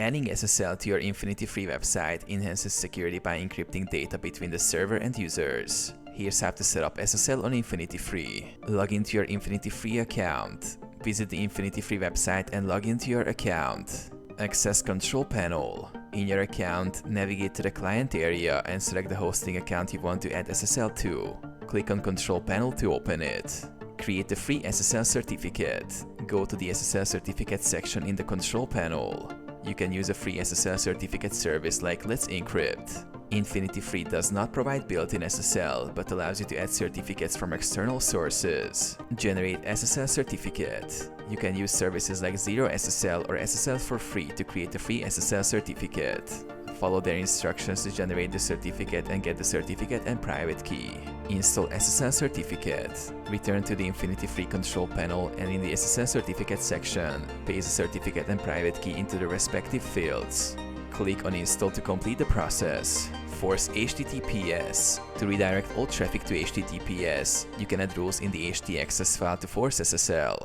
Adding SSL to your InfinityFree website enhances security by encrypting data between the server and users. Here's how to set up SSL on InfinityFree. Log into your InfinityFree account. Visit the InfinityFree website and log into your account. Access Control Panel. In your account, navigate to the client area and select the hosting account you want to add SSL to. Click on Control Panel to open it. Create a free SSL certificate. Go to the SSL certificate section in the Control Panel. You can use a free SSL certificate service like Let's Encrypt. InfinityFree does not provide built-in SSL, but allows you to add certificates from external sources. Generate SSL certificate. You can use services like Zero SSL or SSL for free to create a free SSL certificate. Follow their instructions to generate the certificate and get the certificate and private key. Install SSL certificate. Return to the InfinityFree control panel and in the SSL certificate section, paste the certificate and private key into the respective fields. Click on Install to complete the process. Force HTTPS. To redirect all traffic to HTTPS, you can add rules in the htaccess file to force SSL.